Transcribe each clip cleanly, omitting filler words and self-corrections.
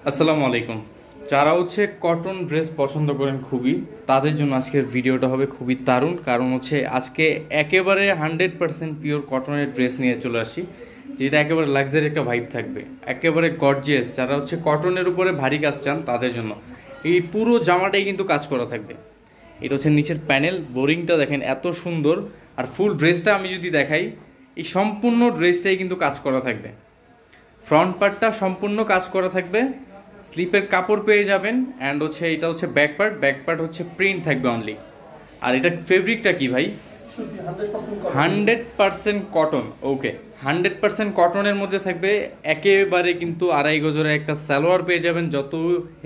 আসসালামু আলাইকুম। যারা হচ্ছে কটন ড্রেস পছন্দ করেন খুবই, তাদের জন্য আজকের ভিডিওটা হবে খুবই দারুণ। কারণ হচ্ছে আজকে একেবারে 100% পিওর কটনের ড্রেস নিয়ে চলে আসি, যেটা একেবারে লাক্সারি একটা ভাইব থাকবে, একেবারে গর্জিয়াস। যারা হচ্ছে কটনের উপরে ভারী কাজ চান তাদের জন্য এই পুরো জামাটাই কিন্তু কাজ করা থাকবে। এটা হচ্ছে নিচের প্যানেল, বোরিংটা দেখেন এত সুন্দর। আর ফুল ড্রেসটা আমি যদি দেখাই, এই সম্পূর্ণ ড্রেসটাই কিন্তু কাজ করা থাকবে। ফ্রন্ট পার্টটা সম্পূর্ণ কাজ করা থাকবে, স্লিপের কাপড় পেয়ে যাবেন। অ্যান্ড হচ্ছে এটা হচ্ছে ব্যাক পার্ট হচ্ছে প্রিন্ট থাকবে অনলি। আর এটা ফেব্রিকটা কি ভাই? 100% কটন। ওকে, 100% কটনের মধ্যে থাকবে। একেবারে কিন্তু 2.5 গজের একটা সালোয়ার পেয়ে যাবেন। যত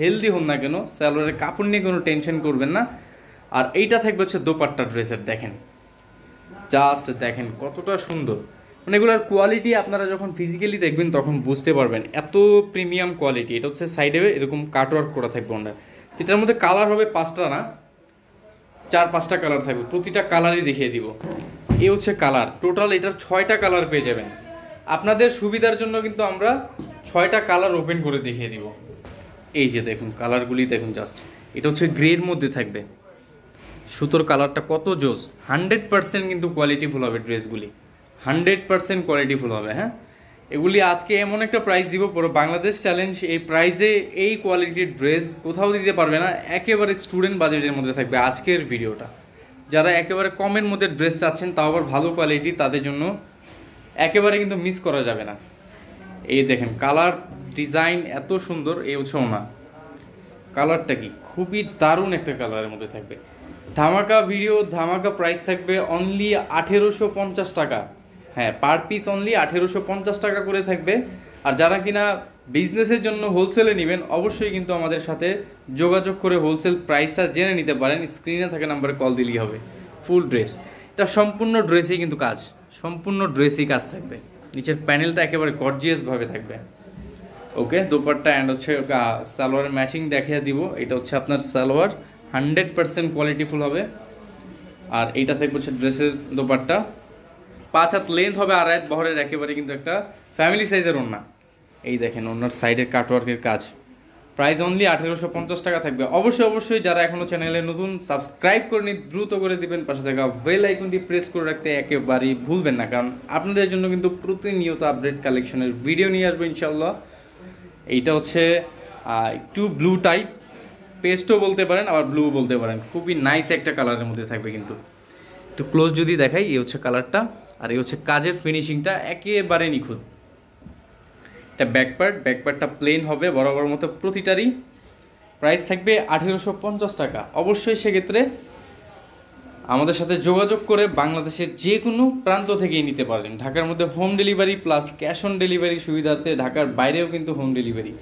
হেলদি হন না কেন, সালোয়ারের কাপড় নিয়ে কোনো টেনশন করবেন না। আর এইটা থাকবে হচ্ছে দোপাট্টা ড্রেসের। দেখেন, জাস্ট দেখেন কতটা সুন্দর। মানে এগুলোর কোয়ালিটি আপনারা যখন ফিজিক্যালি দেখবেন তখন বুঝতে পারবেন, এত প্রিমিয়াম কোয়ালিটি। এটা হচ্ছে সাইডে এরকম কাটওয়ার্ক করা থাকবে ওনার। এটার মধ্যে কালার হবে 5টা না 4-5টা কালার থাকবে, প্রতিটা কালারই দেখিয়ে দিব। এই হচ্ছে কালার, টোটাল এটার 6টা কালার পেয়ে যাবেন। আপনাদের সুবিধার জন্য কিন্তু আমরা 6টা কালার ওপেন করে দেখিয়ে দিব। এই যে দেখুন কালারগুলি দেখুন, জাস্ট এটা হচ্ছে গ্রের মধ্যে থাকবে। সুতোর কালারটা কত জোস। 100% কিন্তু কোয়ালিটিফুল হবে ড্রেসগুলি, 100% কোয়ালিটিফুল হবে। হ্যাঁ, এগুলি আজকে এমন একটা প্রাইস দিব, পুরো বাংলাদেশ চ্যালেঞ্জ। এই প্রাইসে এই কোয়ালিটির ড্রেস কোথাও দিতে পারবে না। একেবারে স্টুডেন্ট বাজেটের মধ্যে থাকবে আজকের ভিডিওটা। যারা একেবারে কমের মধ্যে ড্রেস চাচ্ছেন, তাও আবার ভালো কোয়ালিটি, তাদের জন্য একেবারে কিন্তু মিস করা যাবে না। এই দেখেন কালার ডিজাইন এত সুন্দর। এই হচ্ছে ওনা, কালারটা কি খুবই দারুণ একটা কালারের মধ্যে থাকবে। ধামাকা ভিডিও, ধামাকা প্রাইস থাকবে অনলি 1850 টাকা। হ্যাঁ, পার পিস অনলি 1850 টাকা করে থাকবে। আর যারা কিনা বিজনেসের জন্য হোলসেলে নেবেন, অবশ্যই কিন্তু আমাদের সাথে যোগাযোগ করে হোলসেল প্রাইসটা জেনে নিতে পারেন। স্ক্রিনে থাকা নাম্বারে কল দিলেই হবে। ফুল ড্রেস, এটা সম্পূর্ণ ড্রেসেই কিন্তু কাজ, সম্পূর্ণ ড্রেসেই কাজ থাকবে। নিচের প্যানেলটা একেবারে গর্জিয়াসভাবে থাকবে। ওকে, দোপাট্টা অ্যান্ড হচ্ছে সালোয়ারের ম্যাচিং দেখিয়ে দিব। এটা হচ্ছে আপনার সালোয়ার, 100% কোয়ালিটিফুল হবে। আর এইটা থাকবে হচ্ছে ড্রেসের দোপাট্টা। 5 হাত লেন্থ হবে, 2.5 হাত বহরের, একেবারে কিন্তু একটা ফ্যামিলি সাইজের ওড়না। এই দেখেন ওনার সাইডের কাটওয়ার্কের কাজ। প্রাইস অনলি 1850 টাকা থাকবে। অবশ্যই যারা এখনো চ্যানেলে নতুন, সাবস্ক্রাইব করে দ্রুত করে দিবেন। পাশে থাকা বেল আইকনটি প্রেস করে রাখতে একেবারেই ভুলবেন না, কারণ আপনাদের জন্য কিন্তু প্রতিনিয়ত আপডেট কালেকশনের ভিডিও নিয়ে আসবো ইনশাল্লাহ। এইটা হচ্ছে একটু ব্লু টাইপ, পেস্টও বলতে পারেন আবার ব্লু বলতে পারেন। খুবই নাইস একটা কালারের মধ্যে থাকবে। কিন্তু একটু ক্লোজ যদি দেখাই, এই হচ্ছে কালারটা। আর এই হচ্ছে কাজের ফিনিশিংটা একেবারে নিখুঁত। এটা ব্যাকপার্টটা প্লেন হবে বরাবর মতো প্রতিটারই। প্রাইস থাকবে 1850 টাকা। অবশ্যই সেক্ষেত্রে আমাদের সাথে যোগাযোগ করে বাংলাদেশের যে কোনো প্রান্ত থেকেই নিতে পারেন। ঢাকার মধ্যে home delivery plus cash on delivery সুবিধাতে, ঢাকার বাইরেও কিন্তু হোম ডেলিভারি।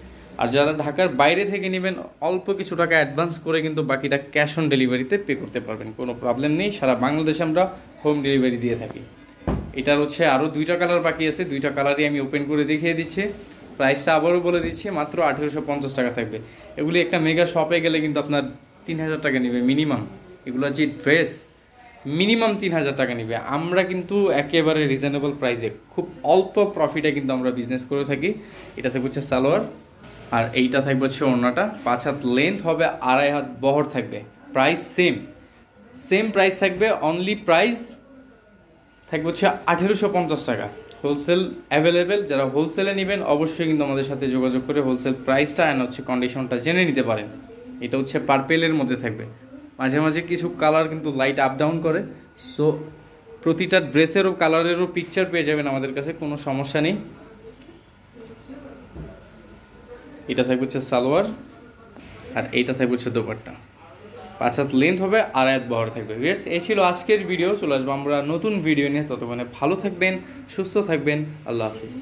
আর যারা ঢাকার বাইরে থেকে নেবেন, অল্প কিছু টাকা অ্যাডভান্স করে কিন্তু বাকিটা ক্যাশ অন ডেলিভারিতে পে করতে পারবেন, কোনো প্রবলেম নেই। সারা বাংলাদেশে আমরা হোম ডেলিভারি দিয়ে থাকি। এটার হচ্ছে আরও 2টা কালার বাকি আছে, 2টা কালারই আমি ওপেন করে দেখিয়ে দিচ্ছি। প্রাইসটা আবারও বলে দিচ্ছি, মাত্র 1850 টাকা থাকবে। এগুলি একটা মেগা শপে গেলে কিন্তু আপনার 3000 টাকা নেবে মিনিমাম। এগুলো যে ড্রেস মিনিমাম 3000 টাকা নেবে। আমরা কিন্তু একেবারে রিজনেবল প্রাইসে খুব অল্প প্রফিটে কিন্তু আমরা বিজনেস করে থাকি। এটা থাকবে হচ্ছে সালোয়ার, আর এইটা থাকবে হচ্ছে ওড়নাটা। 5 হাত লেন্থ হবে, 2.5 হাত বহর থাকবে। প্রাইস সেম প্রাইস থাকবে। অনলি প্রাইস থাকবে হচ্ছে 1850 টাকা। Wholesale available. যারা হোলসেলে নেবেন অবশ্যই কিন্তু আমাদের সাথে যোগাযোগ করে হোলসেল প্রাইসটা অ্যান্ড হচ্ছে কন্ডিশনটা জেনে নিতে পারেন। এটা হচ্ছে পার্পেলের মধ্যে থাকবে। মাঝে মাঝে কিছু কালার কিন্তু লাইট আপ ডাউন করে, সো প্রতিটা ড্রেসেরও কালারেরও পিকচার পেয়ে যাবেন আমাদের কাছে, কোনো সমস্যা নেই। এটা থাকবে হচ্ছে সালোয়ার, আর এইটা থাকবে হচ্ছে দোপাট্টা। 5 হাত লেন্থ হবে, 2.5 হাত বহর থাকবে। ভিউয়ার্স, এই ছিল আজকের ভিডিও। চলে আসবো আমরা নতুন ভিডিও নিয়ে। ততক্ষণে ভালো থাকবেন, সুস্থ থাকবেন। আল্লাহ হাফিজ।